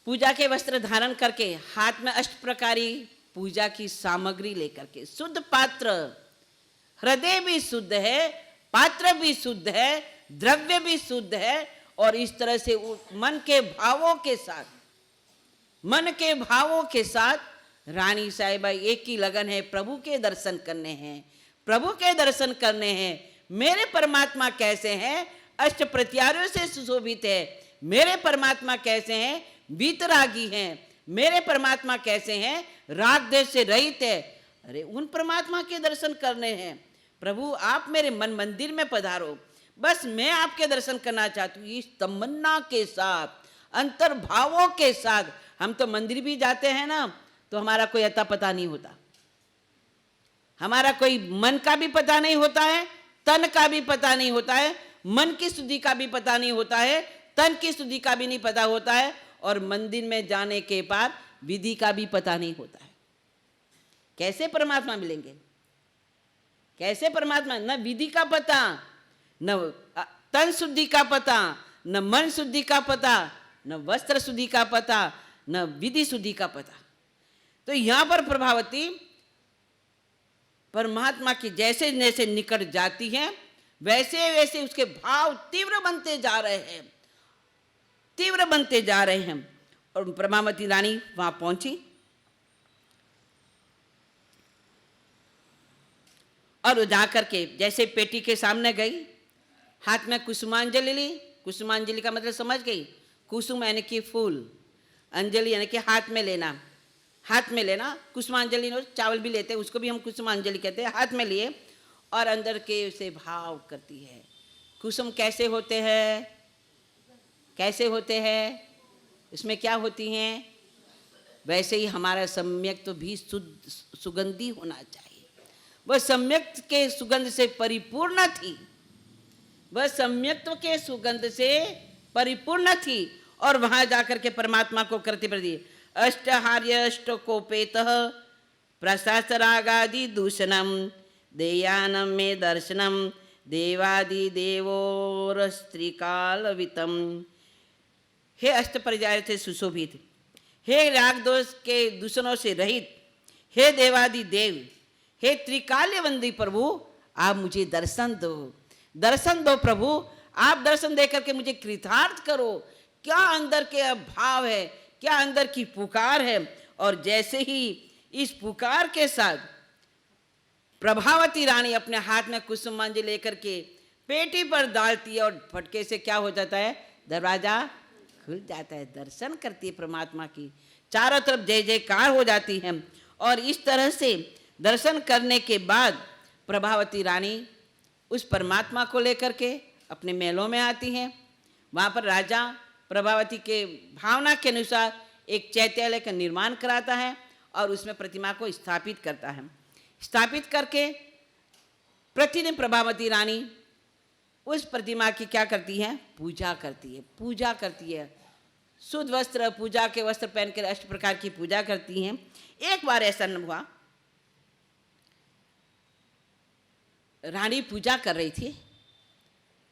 पूजा के वस्त्र धारण करके, हाथ में अष्ट प्रकारी पूजा की सामग्री लेकर के, शुद्ध पात्र, हृदय भी शुद्ध है, पात्र भी शुद्ध है, द्रव्य भी शुद्ध है, और इस तरह से मन के भावों के साथ रानी साहिबा एक ही लगन है, प्रभु के दर्शन करने हैं, प्रभु के दर्शन करने हैं। मेरे परमात्मा कैसे हैं? अष्ट प्रत्यारों से सुशोभित है। मेरे परमात्मा कैसे हैं? वीतरागी हैं। मेरे परमात्मा कैसे हैं? राग द्वेष से रहित है। अरे उन परमात्मा के दर्शन करने हैं। प्रभु आप मेरे मन मंदिर में पधारो, बस मैं आपके दर्शन करना चाहती हूँ। इस तमन्ना के साथ, अंतर्भावों के साथ। हम तो मंदिर भी जाते हैं ना, तो हमारा कोई अता पता नहीं होता, हमारा कोई मन का भी पता नहीं होता है, तन का भी पता नहीं होता है, मन की शुद्धि का भी पता नहीं होता है, तन की शुद्धि का भी नहीं पता होता है, और मंदिर में जाने के बाद विधि का भी पता नहीं होता है। कैसे परमात्मा मिलेंगे? कैसे परमात्मा? न विधि का पता, न तन शुद्धि का पता, न मन शुद्धि का पता, न वस्त्र शुद्धि का पता, न विधि शुद्धि का पता। तो यहां पर प्रभावती परमात्मा की जैसे जैसे निकट जाती हैं, वैसे वैसे उसके भाव तीव्र बनते जा रहे हैं, तीव्र बनते जा रहे हैं। और प्रभावती रानी वहां पहुंची और जाकर के जैसे पेटी के सामने गई, हाथ में कुसुमांजलि ली। कुसुमांजलि का मतलब समझ गई? कुसुम यानी कि फूल, अंजलि यानी कि हाथ में लेना, हाथ में लेना। कुसुमांजलि चावल भी लेते हैं, उसको भी हम कुसुमांजलि कहते हैं। हाथ में लिए और अंदर के उसे भाव करती है। कुसुम कैसे होते हैं? कैसे होते हैं? इसमें क्या होती हैं? वैसे ही हमारा सम्यक तो भी शुद्ध सुगंधी होना चाहिए। वह सम्यक के सुगंध से परिपूर्ण थी, वह सम्यक्त्व के सुगंध से परिपूर्ण थी। और वहां जाकर के परमात्मा को करते प्रति अष्टहार्य अष्टकोपेतः प्रशासरागादि दूषणम देयानम में दर्शनम देवादि देवोरस्त्रिकालवितम। हे अष्ट पर्याय से सुशोभित, हे राग दोष के दूषणों से रहित, हे देवादि देव, हे त्रिकाल्यवंदी प्रभु, आप मुझे दर्शन दो, दर्शन दो प्रभु। आप दर्शन दे करके मुझे कृतार्थ करो। क्या अंदर के भाव है, क्या अंदर की पुकार है। और जैसे ही इस पुकार के साथ प्रभावती रानी अपने हाथ में कुसुमांजलि लेकर के पेटी पर डालती है और फटके से क्या हो जाता है? दरवाजा खुल जाता है। दर्शन करती है परमात्मा की, चारों तरफ जय जयकार हो जाती है। और इस तरह से दर्शन करने के बाद प्रभावती रानी उस परमात्मा को लेकर के अपने महलों में आती हैं। वहाँ पर राजा प्रभावती के भावना के अनुसार एक चैत्यालय का निर्माण कराता है और उसमें प्रतिमा को स्थापित करता है। स्थापित करके प्रतिदिन प्रभावती रानी उस प्रतिमा की क्या करती है? पूजा करती है। पूजा करती है, शुद्ध वस्त्र, पूजा के वस्त्र पहन कर अष्ट प्रकार की पूजा करती हैं। एक बार ऐसा न हुआ, रानी पूजा कर रही थी,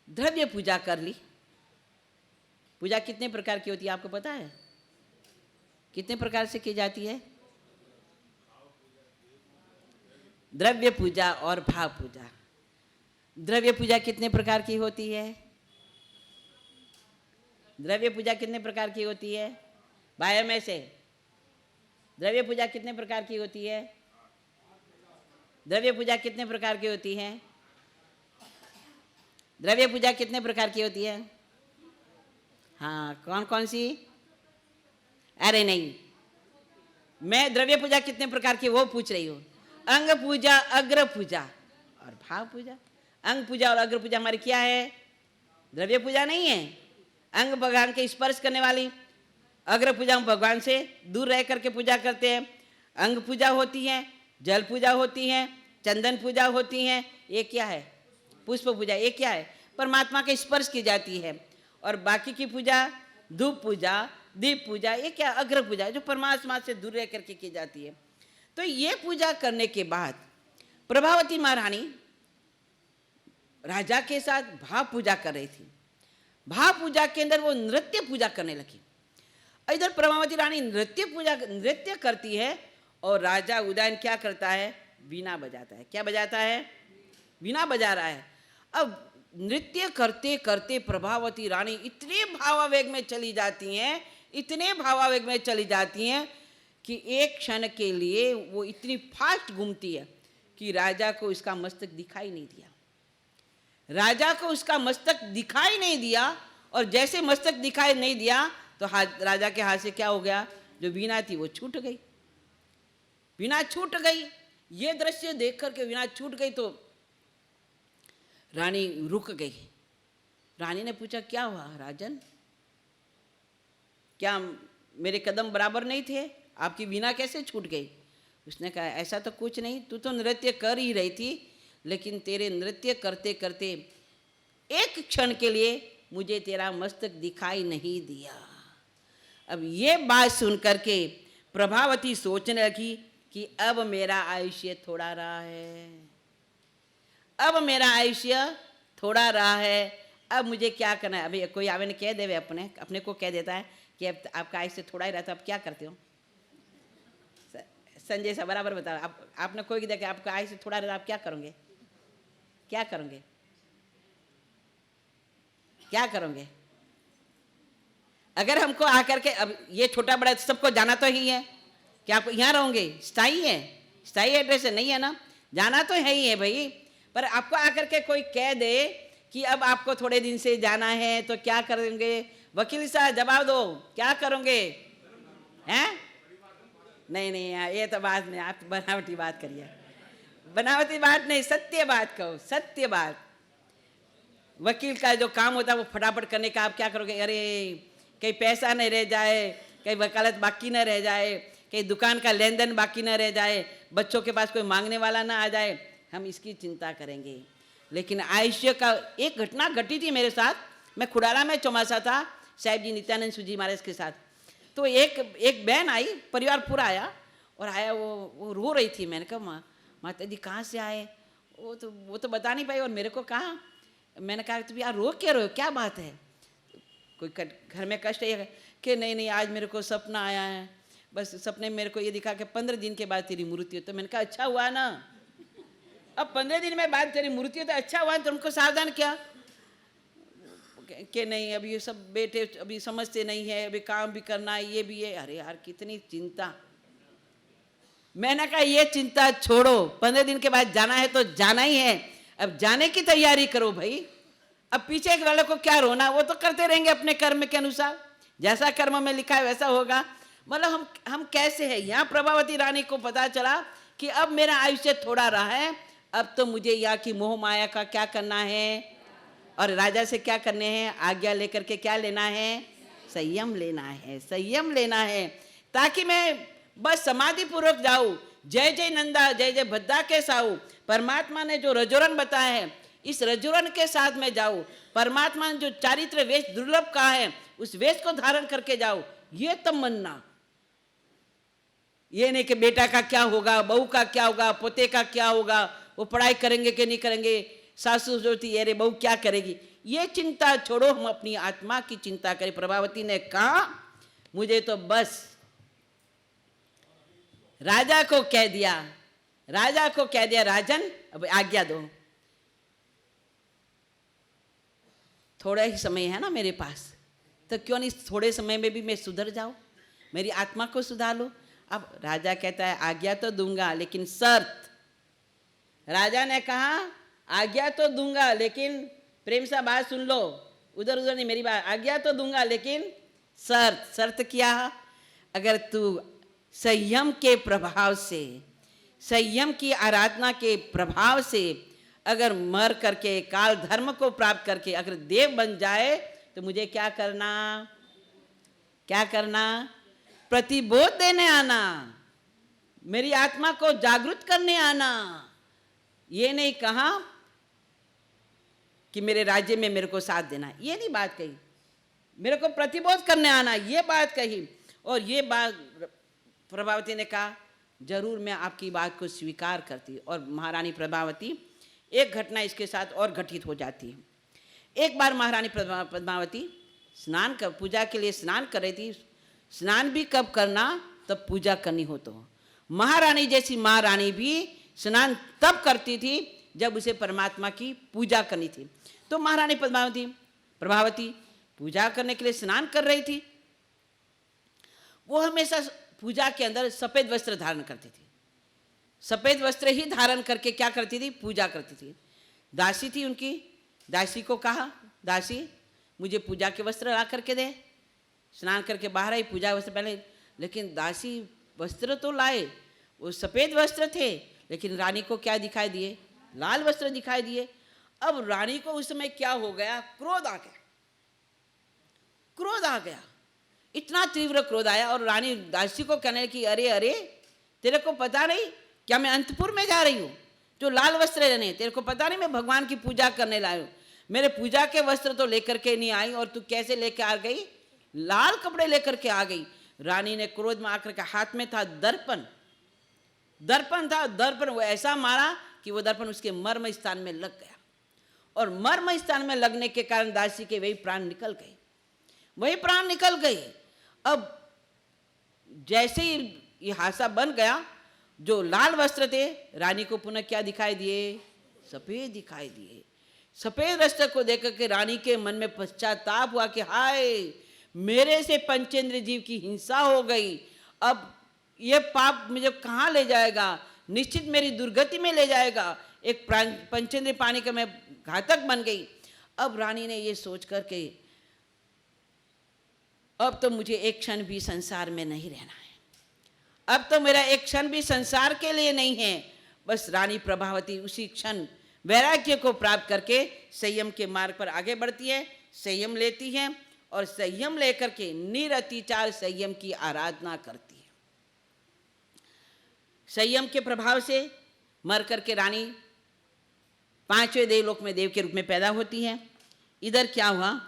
द्रव्य पूजा कर ली। पूजा कितने प्रकार की होती है आपको पता है? कितने प्रकार से की जाती है? द्रव्य पूजा और भाव पूजा। द्रव्य पूजा कितने प्रकार की होती है? द्रव्य पूजा कितने प्रकार की होती है? भाइयों में से द्रव्य पूजा कितने प्रकार की होती है? द्रव्य पूजा कितने प्रकार की होती है? द्रव्य पूजा कितने प्रकार की होती है? हाँ, कौन कौन सी? अरे नहीं, मैं द्रव्य पूजा कितने प्रकार की वो पूछ रही हूँ। अंग पूजा, अग्र पूजा और भाव पूजा। अंग पूजा और अग्र पूजा हमारी क्या है? द्रव्य पूजा नहीं है। अंग भगवान के स्पर्श करने वाली, अग्र पूजा हम भगवान से दूर रह करके पूजा करते हैं। अंग पूजा होती है, जल पूजा होती है, चंदन पूजा होती है। ये क्या है? पुष्प पूजा। ये क्या है? परमात्मा के स्पर्श की जाती है। और बाकी की पूजा धूप पूजा, दीप पूजा, ये क्या? अग्र पूजा, जो परमात्मा से दूर रह करके की जाती है। तो ये पूजा करने के बाद प्रभावती महारानी राजा के साथ भाव पूजा कर रही थी। भाव पूजा के अंदर वो नृत्य पूजा करने लगी। इधर प्रभावती रानी नृत्य करती है और राजा उदयन क्या करता है, वीणा बजाता है। क्या बजाता है, वीणा बजा रहा है। अब नृत्य करते करते प्रभावती रानी इतने भावावेग में चली जाती हैं, इतने भावावेग में चली जाती हैं कि एक क्षण के लिए वो इतनी फास्ट घूमती है कि राजा को इसका मस्तक दिखाई नहीं दिया। राजा को उसका मस्तक दिखाई नहीं दिया, और जैसे मस्तक दिखाई नहीं दिया तो राजा के हाथ से क्या हो गया, जो वीणा थी वो छूट गई। वीणा छूट गई। ये दृश्य देख करके वीणा छूट गई तो रानी रुक गई। रानी ने पूछा, क्या हुआ राजन, क्या मेरे कदम बराबर नहीं थे, आपकी वीणा कैसे छूट गई? उसने कहा, ऐसा तो कुछ नहीं, तू तो नृत्य कर ही रही थी, लेकिन तेरे नृत्य करते करते एक क्षण के लिए मुझे तेरा मस्तक दिखाई नहीं दिया। अब ये बात सुन करके प्रभावती सोचने लगी कि अब मेरा आयुष्य थोड़ा रहा है, अब मेरा आयुष्य थोड़ा रहा है, अब मुझे क्या करना है। अभी कोई आवे ने कह देवे, अपने को कह देता है कि अब आपका आयुष्य थोड़ा ही रहता, अब क्या करते हो? संजय सा बराबर बताओ, आपने कोई देखा आपका आयुष्य थोड़ा रहता, आप क्या करोगे? क्या करोगे? क्या करोगे? अगर हमको आकर के, अब ये छोटा बड़ा सबको जाना तो ही है, क्या आप यहाँ रहोगे? स्थायी है, स्थायी एड्रेस है नहीं है ना, जाना तो है ही है भाई। पर आपको आकर के कोई कह दे कि अब आपको थोड़े दिन से जाना है तो क्या करेंगे? वकील साहब जवाब दो, क्या करोगे? हैं? नहीं नहीं, ये तो बात नहीं, आप बनावटी बात करिए, बनावटी बात नहीं, सत्य बात कहो, सत्य बात। वकील का जो काम होता है वो फटाफट करने का, आप क्या करोगे? अरे कहीं पैसा नहीं रह जाए, कहीं वकालत बाकी न रह जाए, कहीं दुकान का लेन देन बाकी न रह जाए, बच्चों के पास कोई मांगने वाला ना आ जाए, हम इसकी चिंता करेंगे। लेकिन आयुष्य का एक घटना घटी थी मेरे साथ, मैं खुड़ाला में चौमासा था साहिब जी नित्यानंद सूजी महाराज के साथ। तो एक बहन आई, परिवार पूरा आया, और आया वो रो रही थी। मैंने कहा, माता जी कहाँ से आए? वो तो बता नहीं पाई, और मेरे को कहा, मैंने कहा तुम यार रो क्या रहे हो, क्या बात है? कोई घर में कष्ट है कि नहीं, आज मेरे को सपना आया है, बस सपने में मेरे को ये दिखा कि 15 दिन के बाद तेरी मृत्यु। तो मैंने कहा अच्छा हुआ ना, अब 15 दिन में बाद तेरी मृत्यु तो अच्छा हुआ, तुमको सावधान क्या कि नहीं, अभी ये सब बेटे अभी समझते नहीं है, अभी काम भी करना है, ये भी है। अरे यार कितनी चिंता। मैंने कहा ये चिंता छोड़ो, 15 दिन के बाद जाना है तो जाना ही है, अब जाने की तैयारी करो भाई। अब पीछे वाले को क्या रोना, वो तो करते रहेंगे अपने कर्म के अनुसार, जैसा कर्म में लिखा है वैसा होगा। मतलब हम कैसे हैं? यहाँ प्रभावती रानी को पता चला कि अब मेरा आयुष्य थोड़ा रहा है, अब तो मुझे यहाँ की मोह माया का क्या करना है, और राजा से क्या करने हैं, आज्ञा लेकर के क्या लेना है, संयम लेना है, संयम लेना है, ताकि मैं बस समाधि पूर्वक जाऊं। जय जय नंदा, जय जय भद्दा के साऊ। परमात्मा ने जो रजोरन बताया है, इस रजोरन के साथ में जाऊं। परमात्मा ने जो चारित्र वेश दुर्लभ कहा है, उस वेश को धारण करके जाओ, ये तमन्ना। ये नहीं कि बेटा का क्या होगा, बहू का क्या होगा, पोते का क्या होगा, वो पढ़ाई करेंगे कि नहीं करेंगे, सासू सोचती अरे बहू क्या करेगी, ये चिंता छोड़ो, हम अपनी आत्मा की चिंता करें। प्रभावती ने कहा मुझे तो बस राजा को कह दिया, राजन अब आज्ञा दो, थोड़ा ही समय है ना मेरे पास, तो क्यों नहीं थोड़े समय में भी मैं सुधर जाऊं, मेरी आत्मा को सुधार लो। अब राजा कहता है आज्ञा तो दूंगा लेकिन शर्त। राजा ने कहा आज्ञा तो दूंगा लेकिन, प्रेम से बात सुन लो, उधर उधर नहीं मेरी बात, आज्ञा तो दूंगा लेकिन शर्त क्या? अगर तू संयम के प्रभाव से, संयम की आराधना के प्रभाव से अगर मर करके काल धर्म को प्राप्त करके अगर देव बन जाए तो मुझे क्या करना, प्रतिबोध देने आना, मेरी आत्मा को जागृत करने आना। ये नहीं कहा कि मेरे राज्य में मेरे को साथ देना, ये नहीं बात कही, मेरे को प्रतिबोध करने आना, ये बात कही। और ये बात प्रभावती ने कहा जरूर मैं आपकी बात को स्वीकार करती। और महारानी प्रभावती, एक घटना इसके साथ और घटित हो जाती है। एक बार महारानी पद्मावती पूजा के लिए स्नान कर रही थी, स्नान भी कब करना, तब पूजा करनी हो तो। महारानी जैसी महारानी भी स्नान तब करती थी जब उसे परमात्मा की पूजा करनी थी। तो महारानी प्रभावती पूजा करने के लिए स्नान कर रही थी। वो हमेशा पूजा के अंदर सफेद वस्त्र धारण करती थी। सफेद वस्त्र ही धारण करके क्या करती थी, पूजा करती थी। दासी थी उनकी, दासी को कहा, दासी मुझे पूजा के वस्त्र ला करके दे। स्नान करके बाहर आई, पूजा वस्त्र पहले, लेकिन दासी वस्त्र तो लाए, वो सफेद वस्त्र थे, लेकिन रानी को क्या दिखाई दिए, लाल वस्त्र दिखाई दिए। अब रानी को उस समय क्या हो गया, क्रोध आ गया, क्रोध आ गया, इतना तीव्र क्रोध आया। और रानी दासी को कहने की, अरे अरे तेरे को पता नहीं क्या मैं अंतपुर में जा रही हूँ जो लाल वस्त्र लेने, तेरे को पता नहीं मैं भगवान की पूजा करने लाई हूँ, मेरे पूजा के वस्त्र तो लेकर के नहीं आई और तू कैसे लेकर आ गई, लाल कपड़े लेकर के आ गई। रानी ने क्रोध में आकर के, हाथ में था दर्पण, दर्पण था, दर्पण वो ऐसा मारा कि वो दर्पण उसके मर्म स्थान में लग गया। और मर्म स्थान में लगने के कारण दासी के वही प्राण निकल गए, वही प्राण निकल गए। अब जैसे ही ये हादसा बन गया, जो लाल वस्त्र थे रानी को पुनः क्या दिखाई दिए, सफेद दिखाई दिए। सफेद वस्त्र को देख के रानी के मन में पश्चाताप हुआ कि हाय, मेरे से पंचेंद्र जीव की हिंसा हो गई, अब ये पाप मुझे कहाँ ले जाएगा, निश्चित मेरी दुर्गति में ले जाएगा, एक पंचेंद्र पानी का मैं घातक बन गई। अब रानी ने ये सोच करके, अब तो मुझे एक क्षण भी संसार में नहीं रहना है, अब तो मेरा एक क्षण भी संसार के लिए नहीं है। बस रानी प्रभावती उसी क्षण वैराग्य को प्राप्त करके संयम के मार्ग पर आगे बढ़ती है, संयम लेती है और संयम लेकर के निरतिचार संयम की आराधना करती है। संयम के प्रभाव से मर करके रानी पांचवें देवलोक में देव के रूप में पैदा होती है। इधर क्या हुआ,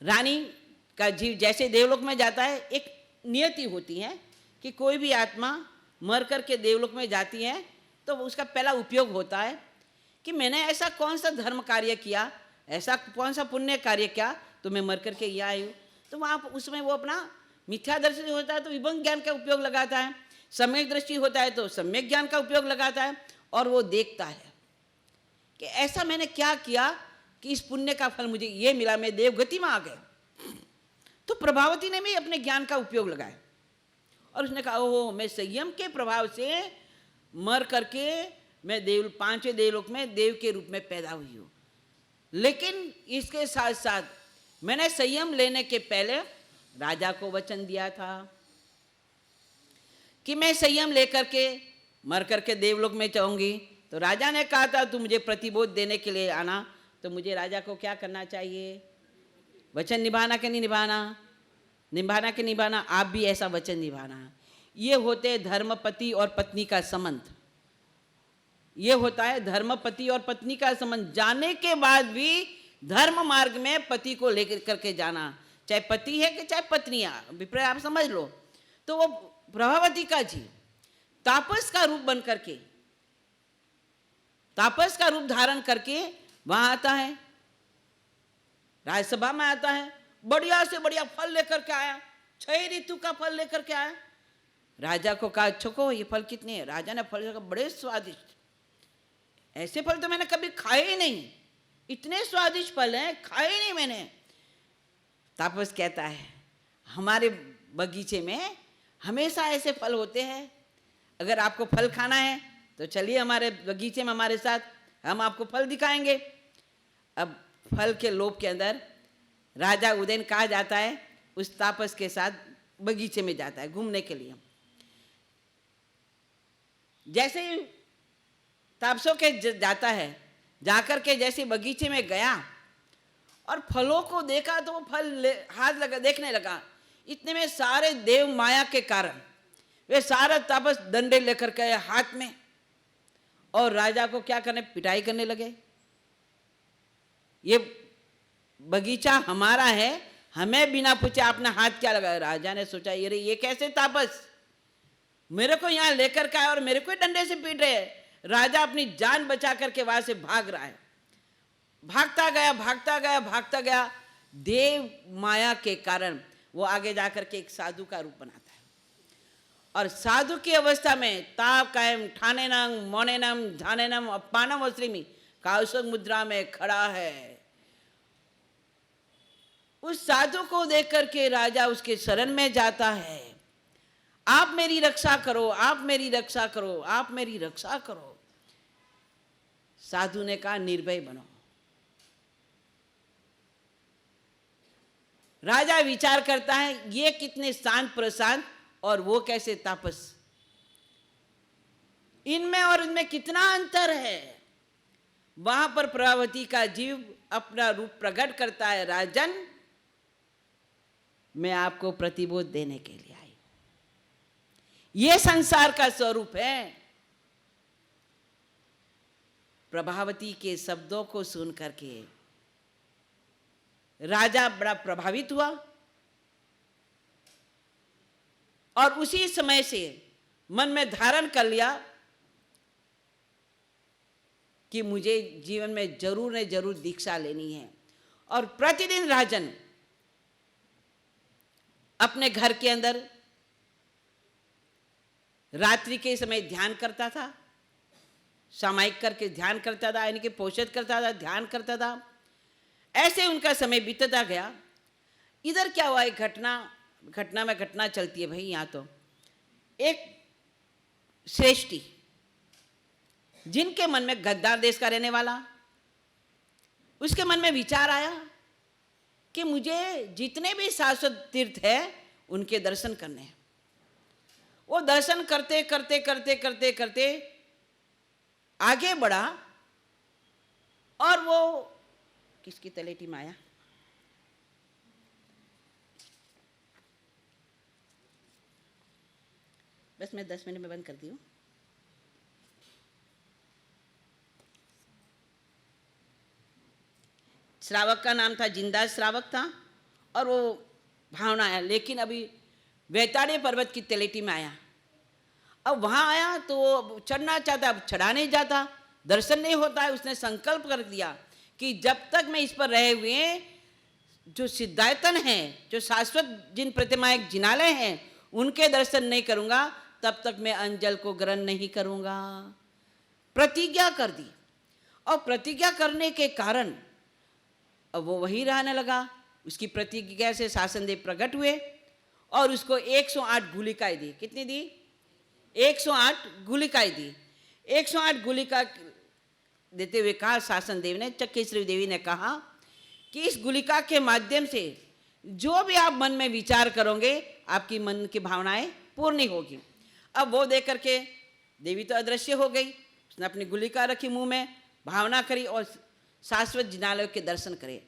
रानी का जीव जैसे देवलोक में जाता है, एक नियति होती है कि कोई भी आत्मा मर करके देवलोक में जाती है तो उसका पहला उपयोग होता है कि मैंने ऐसा कौन सा धर्म कार्य किया, ऐसा कौन सा पुण्य कार्य किया तो मैं मर करके यहाँ आई हूँ। तो वहाँ उसमें वो अपना मिथ्या दृष्टि होता है तो विभंग ज्ञान का उपयोग लगाता है, सम्यक दृष्टि होता है तो सम्यक ज्ञान का उपयोग लगाता है, और वो देखता है कि ऐसा मैंने क्या किया कि इस पुण्य का फल मुझे ये मिला, मैं देवगति में आ गए। तो प्रभावती ने भी अपने ज्ञान का उपयोग लगाया और उसने कहा, ओहो, मैं संयम के प्रभाव से मर करके मैं पांचवें देवलोक में देव के रूप में पैदा हुई हूँ। लेकिन इसके साथ साथ मैंने संयम लेने के पहले राजा को वचन दिया था कि मैं संयम लेकर के मर करके देवलोक में जाऊंगी। तो राजा ने कहा था तू मुझे प्रतिबोध देने के लिए आना, तो मुझे राजा को क्या करना चाहिए, वचन निभाना कि नहीं निभाना, निभाना कि निभाना, आप भी ऐसा वचन निभाना। ये होते धर्मपति और पत्नी का संबंध, ये होता है धर्मपति और पत्नी का संबंध। जाने के बाद भी धर्म मार्ग में पति को लेकर करके जाना, चाहे पति है कि चाहे पत्नी है, विप्राय आप समझ लो। तो वो प्रभावती का जी तापस का रूप बन करके, तापस का रूप धारण करके वहां आता है, राज्यसभा में आता है, बढ़िया से बढ़िया फल लेकर के आया, 6 ऋतु का फल लेकर के आया। राजा को कहा, छको ये फल कितने हैं? राजा ने फल देखा, बड़े स्वादिष्ट, ऐसे फल तो मैंने कभी खाए ही नहीं, इतने स्वादिष्ट फल हैं, खाए ही नहीं मैंने। तापस कहता है, हमारे बगीचे में हमेशा ऐसे फल होते हैं, अगर आपको फल खाना है तो चलिए हमारे बगीचे में हमारे साथ, हम आपको फल दिखाएंगे। अब फल के लोभ के अंदर राजा उदयन कहा जाता है उस तापस के साथ बगीचे में जाता है घूमने के लिए। जैसे ही तापसों के जाता है, जाकर के जैसे बगीचे में गया और फलों को देखा तो वो फल हाथ लगा देखने लगा। इतने में सारे देव माया के कारण वे सारा तापस डंडे लेकर के हाथ में, और राजा को क्या करने, पिटाई करने लगे। ये बगीचा हमारा है, हमें बिना पूछे आपने हाथ क्या लगाया। राजा ने सोचा, ये कैसे तापस, मेरे को यहाँ लेकर के आए और मेरे को डंडे से पीट रहे हैं। राजा अपनी जान बचा करके वहां से भाग रहा है। भागता गया भागता गया भागता गया। देव माया के कारण वो आगे जाकर के एक साधु का रूप बनाता है, और साधु की अवस्था में ताप कायम ठाने नंग मोने नम धाने नम अपानम वस्त्रिमी काउसक मुद्रा में खड़ा है। उस साधु को देख करके राजा उसके शरण में जाता है, आप मेरी रक्षा करो, आप मेरी रक्षा करो, आप मेरी रक्षा करो। साधु ने कहा निर्भय बनो। राजा विचार करता है ये कितने शांत प्रशांत और वो कैसे तापस, इनमें और उनमें कितना अंतर है। वहां पर प्रभावती का जीव अपना रूप प्रकट करता है, राजन मैं आपको प्रतिबोध देने के लिए आई। ये संसार का स्वरूप है। प्रभावती के शब्दों को सुन करके राजा बड़ा प्रभावित हुआ, और उसी समय से मन में धारण कर लिया कि मुझे जीवन में जरूर न जरूर दीक्षा लेनी है। और प्रतिदिन राजन अपने घर के अंदर रात्रि के समय ध्यान करता था, सामायिक करके ध्यान करता था, यानी कि पोषित करता था, ध्यान करता था। ऐसे उनका समय बीतता गया। इधर क्या हुआ, एक घटना में घटना चलती है भाई। यहाँ तो एक श्रेष्ठी जिनके मन में गद्दार देश का रहने वाला, उसके मन में विचार आया कि मुझे जितने भी शाश्वत तीर्थ है उनके दर्शन करने हैं। वो दर्शन करते करते करते करते करते आगे बढ़ा, और वो किसकी तलेटी में आया, बस मैं 10 मिनट में बंद करती हूँ। श्रावक का नाम था जिंदा श्रावक था, और वो भावना आया, लेकिन अभी वैताड़े पर्वत की तलेटी में आया। अब वहाँ आया तो वो चढ़ना चाहता, अब चढ़ा नहीं जाता, दर्शन नहीं होता है। उसने संकल्प कर दिया कि जब तक मैं इस पर रहे हुए जो सिद्धायतन हैं, जो शाश्वत जिन प्रतिमाएं जिनालय हैं, उनके दर्शन नहीं करूँगा, तब तक मैं अंजल को ग्रहण नहीं करूँगा। प्रतिज्ञा कर दी, और प्रतिज्ञा करने के कारण अब वो वहीं रहने लगा। उसकी प्रतिज्ञा से शासनदेव प्रकट हुए और उसको 108 गुलिकाएं दी। कितनी दी? 108 गुलिकाएं दी। 108 गुलिका देते हुए कहा शासनदेव ने, चक्केश्वरी देवी ने कहा कि इस गुलिका के माध्यम से जो भी आप मन में विचार करोगे, आपकी मन की भावनाएं पूर्ण होगी। अब वो देख करके देवी तो अदृश्य हो गई। उसने अपनी गुलिका रखी मुंह में, भावना करी और शाश्वत जिनालय के दर्शन करे।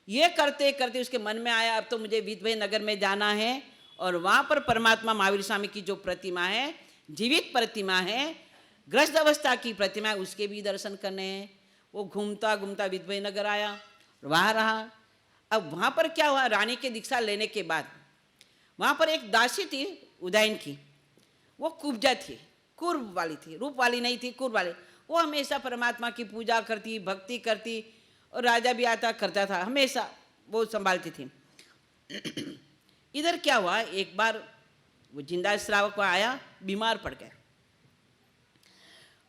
ये करते करते उसके मन में आया, अब तो मुझे विधभय नगर में जाना है, और वहाँ पर परमात्मा महावीर स्वामी की जो प्रतिमा है, जीवित प्रतिमा है, ग्रस्त अवस्था की प्रतिमा है, उसके भी दर्शन करने हैं। वो घूमता घूमता विधभय नगर आया, वहाँ रहा। अब वहाँ पर क्या हुआ, रानी के दीक्षा लेने के बाद वहाँ पर एक दासी थी उदयन की, वो कुब्जा थी, कुर्ब वाली थी, रूप वाली नहीं थी, कुर्ब वाली। वो हमेशा परमात्मा की पूजा करती, भक्ति करती, और राजा भी आता करता था, हमेशा वो संभालती थी। इधर क्या हुआ, एक बार वो जिंदा श्रावक आया, बीमार पड़ गया।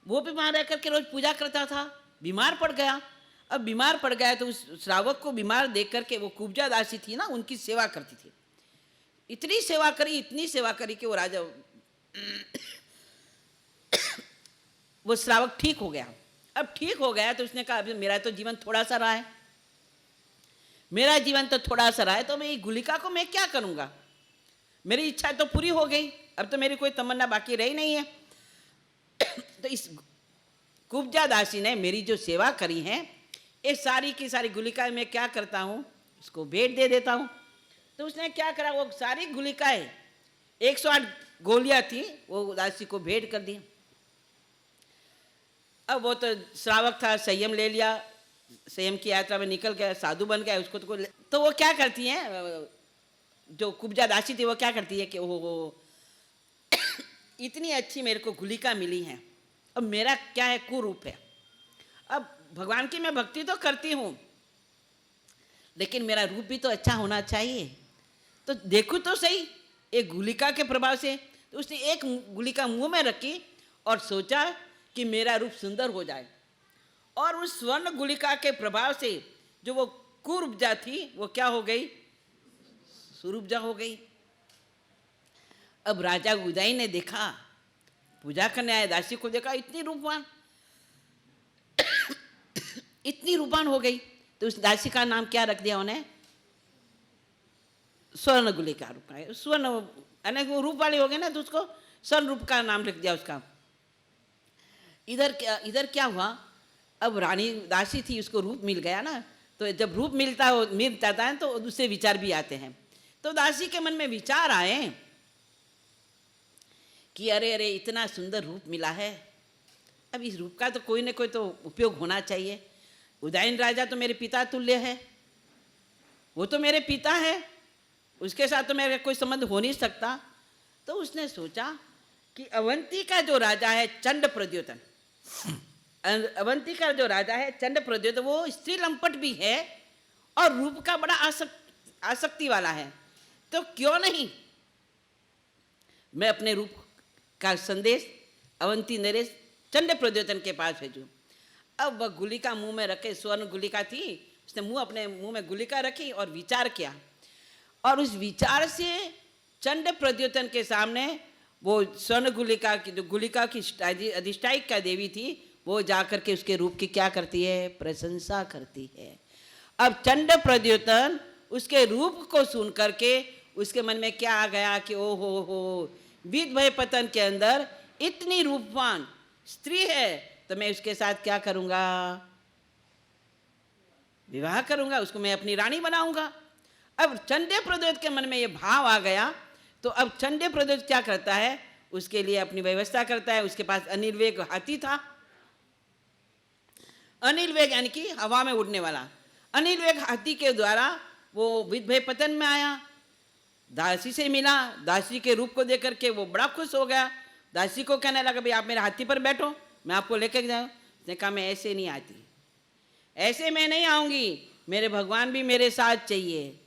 वो बीमार रह करके रोज पूजा करता था, बीमार पड़ गया। अब बीमार पड़ गया तो उस श्रावक को बीमार देख करके, वो कुब्जा दासी थी ना, उनकी सेवा करती थी। इतनी सेवा करी, इतनी सेवा करी कि वो राजा वो श्रावक ठीक हो गया। अब ठीक हो गया तो उसने कहा, अभी मेरा तो जीवन थोड़ा सा रहा है, मेरा जीवन तो थोड़ा सा रहा है, तो मैं ये गुलिका को मैं क्या करूँगा, मेरी इच्छा तो पूरी हो गई, अब तो मेरी कोई तमन्ना बाकी रही नहीं है। तो इस कुब्जा दासी ने मेरी जो सेवा करी है, ये सारी की सारी गुलिकाएं मैं क्या करता हूँ, उसको भेंट दे देता हूँ। तो उसने क्या करा, वो सारी गुलिकाएं 108 गोलियां थी, वो दासी को भेंट कर दी। अब वो तो श्रावक था, संयम ले लिया, संयम की यात्रा में निकल गया, साधु बन गया। उसको तो वो क्या करती हैं, जो कुब्जा दासी थी, वो क्या करती है कि वो इतनी अच्छी मेरे को गुलिका मिली है, अब मेरा क्या है, कुरूप है, अब भगवान की मैं भक्ति तो करती हूँ, लेकिन मेरा रूप भी तो अच्छा होना चाहिए। तो देखो तो सही, एक गुलिका के प्रभाव से तो उसने एक गुलिका मुंह में रखी और सोचा कि मेरा रूप सुंदर हो जाए। और उस स्वर्ण गुलिका के प्रभाव से जो वो कुरूपजा थी वो क्या हो गई, सुरूपजा हो गई। अब राजा उदय ने देखा, पूजा करने आए दासी को देखा, इतनी रूपवान इतनी रूपवान हो गई, तो उस दासी का नाम क्या रख दिया उन्हें, स्वर्ण गुलिका रूप। स्वर्ण अनेक रूप वाली हो गई ना, तो उसको स्वर्ण रूप का नाम रख दिया उसका। इधर क्या हुआ, अब रानी दासी थी, उसको रूप मिल गया ना, तो जब रूप मिलता है तो दूसरे विचार भी आते हैं। तो दासी के मन में विचार आए कि अरे अरे इतना सुंदर रूप मिला है, अब इस रूप का तो कोई न कोई तो उपयोग होना चाहिए। उदयन राजा तो मेरे पिता तुल्य है, वो तो मेरे पिता है, उसके साथ तो मेरा कोई संबंध हो नहीं सकता। तो उसने सोचा कि अवंती का जो राजा है चंड प्रद्योतन, अवंती का जो राजा है चंड प्रद्योतन, वो स्त्री लंपट भी है और रूप का बड़ा आसक्ति वाला है, तो क्यों नहीं मैं अपने रूप का संदेश अवंती नरेश चंड प्रद्योतन के पास भेजूं। अब वह गुलिका मुंह में रखे, स्वर्ण गुलिका थी, उसने अपने मुंह में गुलिका रखी और विचार किया, और उस विचार से चंड प्रद्योतन के सामने वो स्वर्ण गुलिका की, जो गुलिका की अधिष्ठायिका देवी थी, वो जाकर के उसके रूप की क्या करती है, प्रशंसा करती है। अब चंड प्रद्योतन उसके रूप को सुन करके उसके मन में क्या आ गया कि ओ हो विद भय पतन के अंदर इतनी रूपवान स्त्री है, तो मैं उसके साथ क्या करूंगा, विवाह करूंगा, उसको मैं अपनी रानी बनाऊंगा। अब चंडे प्रद्योत के मन में ये भाव आ गया, तो अब चंडे प्रद्योत क्या करता है, उसके लिए अपनी व्यवस्था करता है। उसके पास अनिल वेग हाथी था, अनिल वेग यानी कि हवा में उड़ने वाला, अनिल वेग हाथी के द्वारा वो विद्भय पतन में आया, दासी से मिला, दासी के रूप को देख करके वो बड़ा खुश हो गया। दासी को कहने लगा भाई आप मेरे हाथी पर बैठो, मैं आपको लेकर जाऊँ। उसने कहा मैं ऐसे नहीं आती, ऐसे मैं नहीं आऊँगी, मेरे भगवान भी मेरे साथ चाहिए।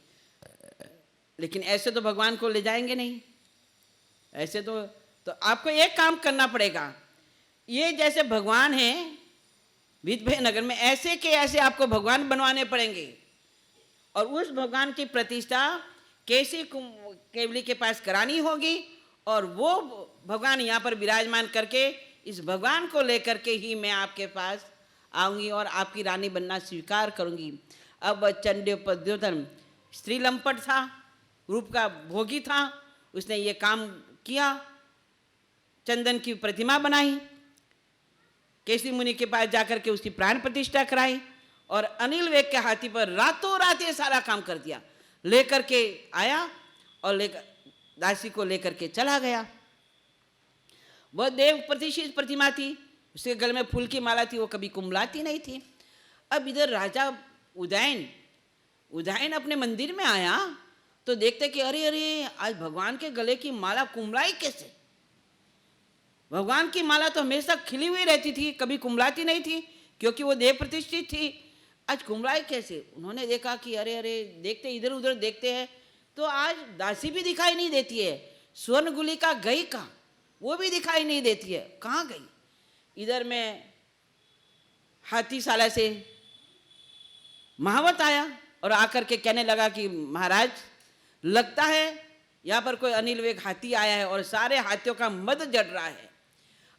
लेकिन ऐसे तो भगवान को ले जाएंगे नहीं, ऐसे तो आपको एक काम करना पड़ेगा, ये जैसे भगवान हैं विद्भय नगर में, ऐसे के ऐसे आपको भगवान बनवाने पड़ेंगे, और उस भगवान की प्रतिष्ठा केसी केवली के पास करानी होगी, और वो भगवान यहाँ पर विराजमान करके इस भगवान को लेकर के ही मैं आपके पास आऊँगी और आपकी रानी बनना स्वीकार करूँगी। अब चंडे प्रद्योतन स्त्री लंपट था, रूप का भोगी था, उसने ये काम किया, चंदन की प्रतिमा बनाई, केसी मुनि के पास जाकर के उसकी प्राण प्रतिष्ठा कराई, और अनिल वेग के हाथी पर रातों रात ये सारा काम कर दिया, लेकर के आया और लेकर दासी को लेकर के चला गया। वह देव प्रतिष्ठित प्रतिमा थी, उसके गले में फूल की माला थी, वो कभी कुंभलाती नहीं थी। अब इधर राजा उदयन अपने मंदिर में आया तो देखते कि अरे अरे आज भगवान के गले की माला कुंभलाई कैसे, भगवान की माला तो हमेशा खिली हुई रहती थी, कभी कुंभलाती नहीं थी, क्योंकि वो देव प्रतिष्ठित थी, आज कुंभलाई कैसे। उन्होंने देखा कि अरे अरे, देखते इधर उधर देखते हैं तो आज दासी भी दिखाई नहीं देती है, स्वर्ण गुलिका गई कहाँ, वो भी दिखाई नहीं देती है, कहाँ गई। इधर में हाथीशाला से महावत आया और आकर के कहने लगा कि महाराज लगता है यहाँ पर कोई अनिल वेग हाथी आया है और सारे हाथियों का मद जड़ रहा है।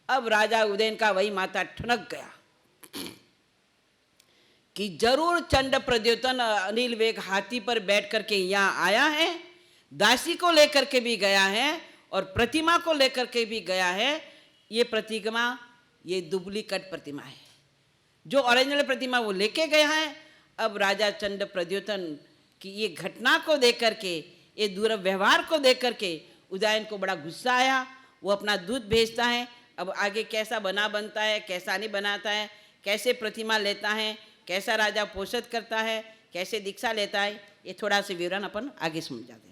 अब राजा उदयन का वही माथा ठनक गया कि जरूर चंड प्रद्योतन अनिल वेग हाथी पर बैठ करके यहाँ आया है, दासी को लेकर के भी गया है और प्रतिमा को लेकर के भी गया है। ये प्रतिमा ये डुप्लीकेट प्रतिमा है, जो ओरिजिनल प्रतिमा वो लेके गया है। अब राजा चंड प्रद्योतन की ये घटना को देख करके, ये दुर्व्यवहार को देख करके उदयन को बड़ा गुस्सा आया। वो अपना दूत भेजता है, अब आगे कैसा बनता है, कैसा नहीं बनाता है, कैसे प्रतिमा लेता है, कैसा राजा पोषित करता है, कैसे दीक्षा लेता है, ये थोड़ा सा विवरण अपन आगे समझाते हैं।